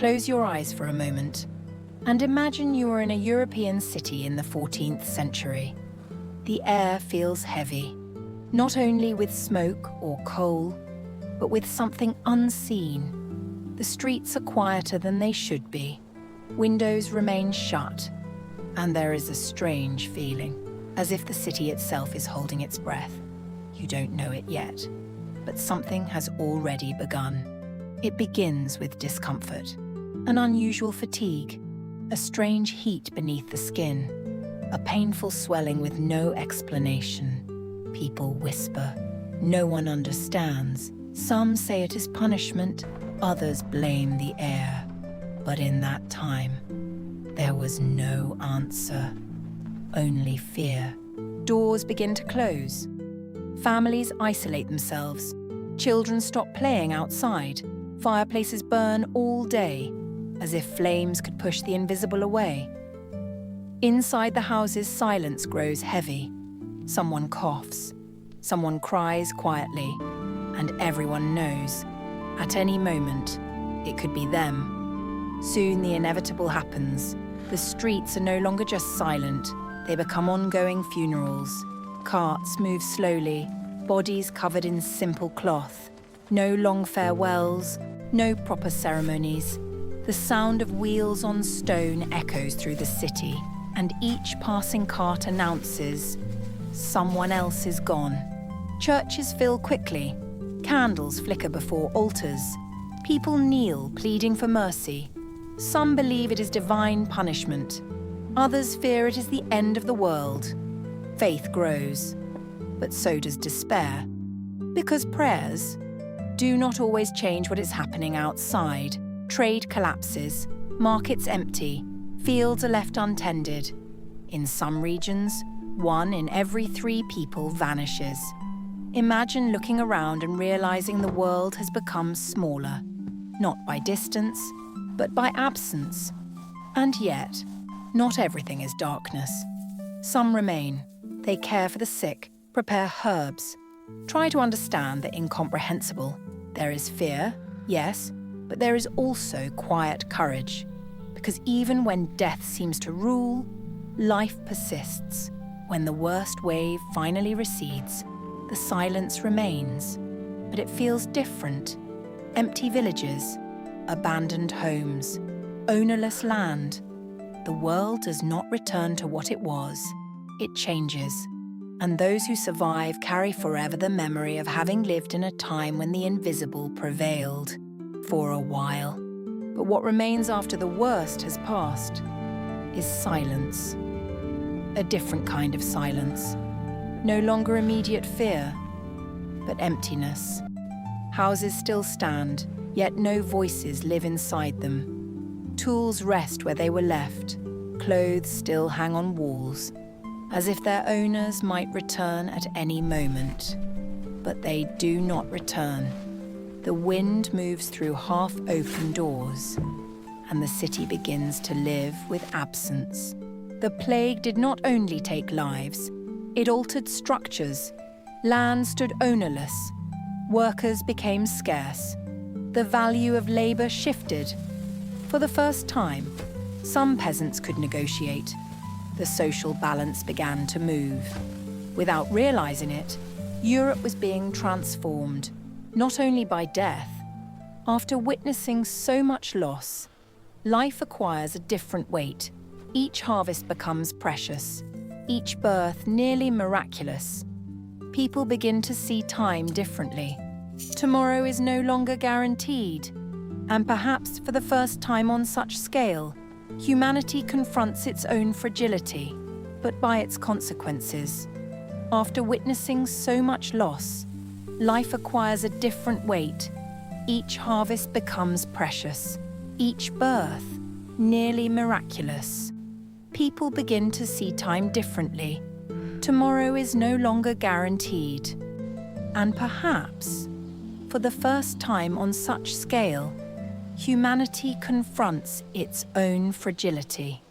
Close your eyes for a moment and imagine you are in a European city in the 14th century. The air feels heavy, not only with smoke or coal, but with something unseen. The streets are quieter than they should be. Windows remain shut, and there is a strange feeling, as if the city itself is holding its breath. You don't know it yet, but something has already begun. It begins with discomfort, an unusual fatigue, a strange heat beneath the skin, a painful swelling with no explanation. People whisper. No one understands. Some say it is punishment, others blame the air. But in that time, there was no answer, only fear. Doors begin to close. Families isolate themselves. Children stop playing outside. Fireplaces burn all day, as if flames could push the invisible away. Inside the houses, silence grows heavy. Someone coughs. Someone cries quietly. And everyone knows, at any moment, it could be them. Soon the inevitable happens. The streets are no longer just silent. They become ongoing funerals. Carts move slowly, bodies covered in simple cloth. No long farewells, no proper ceremonies. The sound of wheels on stone echoes through the city, and each passing cart announces, someone else is gone. Churches fill quickly. Candles flicker before altars. People kneel, pleading for mercy. Some believe it is divine punishment. Others fear it is the end of the world. Faith grows, but so does despair. Because prayers do not always change what is happening outside. Trade collapses, markets empty, fields are left untended. In some regions, 1 in every 3 people vanishes. Imagine looking around and realizing the world has become smaller, not by distance, but by absence. And yet, not everything is darkness. Some remain. They care for the sick, prepare herbs, try to understand the incomprehensible. There is fear, yes, but there is also quiet courage. Because even when death seems to rule, life persists. When the worst wave finally recedes, the silence remains, but it feels different. Empty villages, abandoned homes, ownerless land. The world does not return to what it was. It changes, and those who survive carry forever the memory of having lived in a time when the invisible prevailed, for a while. But what remains after the worst has passed is silence. A different kind of silence. No longer immediate fear, but emptiness. Houses still stand, yet no voices live inside them. Tools rest where they were left. Clothes still hang on walls, as if their owners might return at any moment. But they do not return. The wind moves through half-open doors, and the city begins to live with absence. The plague did not only take lives, it altered structures. Land stood ownerless. Workers became scarce. The value of labor shifted. For the first time, some peasants could negotiate. The social balance began to move. Without realizing it, Europe was being transformed, not only by death. After witnessing so much loss, life acquires a different weight. Each harvest becomes precious, each birth nearly miraculous. People begin to see time differently. Tomorrow is no longer guaranteed, and perhaps for the first time on such scale, humanity confronts its own fragility, but by its consequences. After witnessing so much loss, life acquires a different weight. Each harvest becomes precious, each birth nearly miraculous. People begin to see time differently. Tomorrow is no longer guaranteed. And perhaps, for the first time on such scale, humanity confronts its own fragility.